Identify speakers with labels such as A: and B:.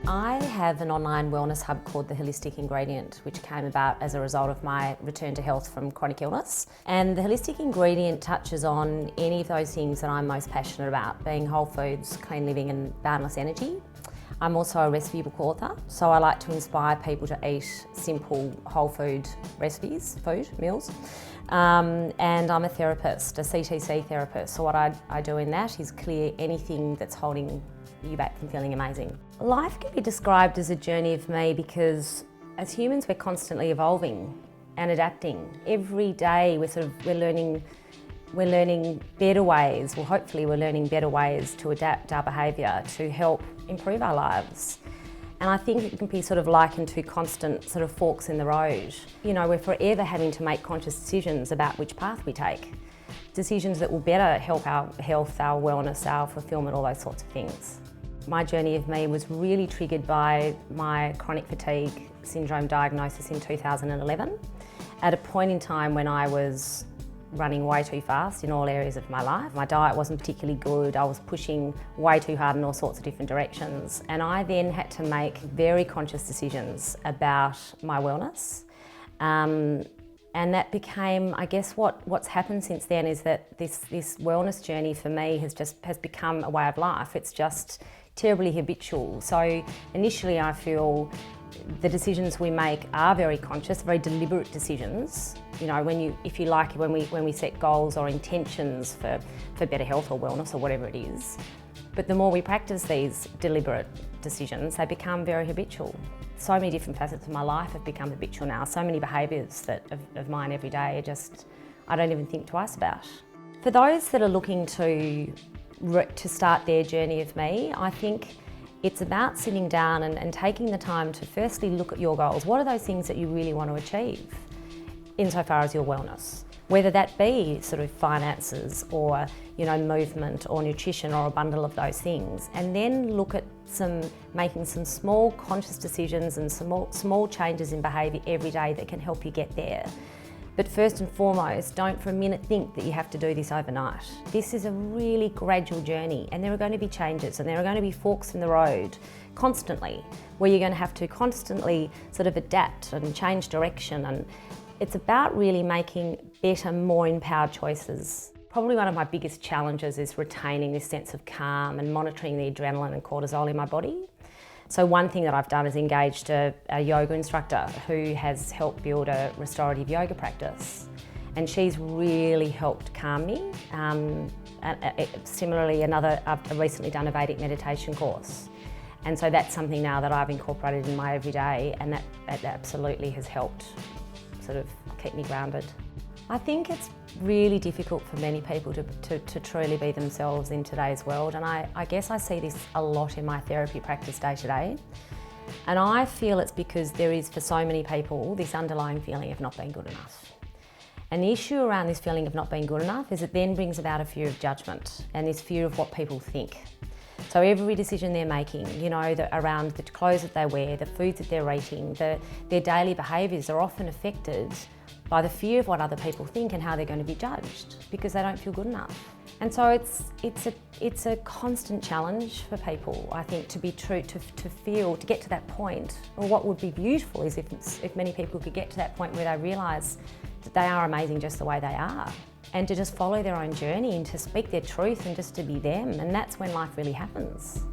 A: I have an online wellness hub called The Holistic Ingredient, which came about as a result of my return to health from chronic illness. And The Holistic Ingredient touches on any of those things that I'm most passionate about, being whole foods, clean living and boundless energy. I'm also a recipe book author, so I like to inspire people to eat simple whole food recipes, meals. And I'm a therapist, a CTC therapist, so what I do in that is clear anything that's holding you back from feeling amazing. Life can be described as a journey of me because as humans we're constantly evolving and adapting. Every day we're learning better ways, well hopefully we're learning better ways to adapt our behaviour to help improve our lives. And I think it can be sort of likened to constant sort of forks in the road. You know, we're forever having to make conscious decisions about which path we take. Decisions that will better help our health, our wellness, our fulfilment, all those sorts of things. My journey of me was really triggered by my chronic fatigue syndrome diagnosis in 2011, at a point in time when I was running way too fast in all areas of my life. My diet wasn't particularly good, I was pushing way too hard in all sorts of different directions, and I then had to make very conscious decisions about my wellness. And that became, I guess what's happened since then is that this wellness journey for me has become a way of life. It's just terribly habitual. So initially I feel the decisions we make are very conscious, very deliberate decisions. You know, when we set goals or intentions for better health or wellness or whatever it is. But the more we practice these deliberate decisions, they become very habitual. So many different facets of my life have become habitual now. So many behaviours of mine every day are just, I don't even think twice about. For those that are looking to start their journey of me, I think it's about sitting down and taking the time to firstly look at your goals. What are those things that you really want to achieve insofar as your wellness? Whether that be sort of finances or, you know, movement or nutrition or a bundle of those things. And then look at making some small conscious decisions and small changes in behaviour every day that can help you get there. But first and foremost, don't for a minute think that you have to do this overnight. This is a really gradual journey, and there are going to be changes and there are going to be forks in the road constantly, where you're going to have to constantly sort of adapt and change direction. And it's about really making better, more empowered choices. Probably one of my biggest challenges is retaining this sense of calm and monitoring the adrenaline and cortisol in my body. So one thing that I've done is engaged a yoga instructor who has helped build a restorative yoga practice. And she's really helped calm me. Similarly, I've recently done a Vedic meditation course. And so that's something now that I've incorporated in my everyday, and that absolutely has helped sort of keep me grounded. I think it's really difficult for many people to truly be themselves in today's world, and I guess I see this a lot in my therapy practice day to day. And I feel it's because there is, for so many people, this underlying feeling of not being good enough. And the issue around this feeling of not being good enough is it then brings about a fear of judgment and this fear of what people think. So every decision they're making, you know, around the clothes that they wear, the foods that they're eating, their daily behaviours are often affected by the fear of what other people think and how they're going to be judged because they don't feel good enough. And so it's a constant challenge for people, I think, to be true, to get to that point. Or what would be beautiful is if many people could get to that point where they realise that they are amazing just the way they are, and to just follow their own journey and to speak their truth and just to be them, and that's when life really happens.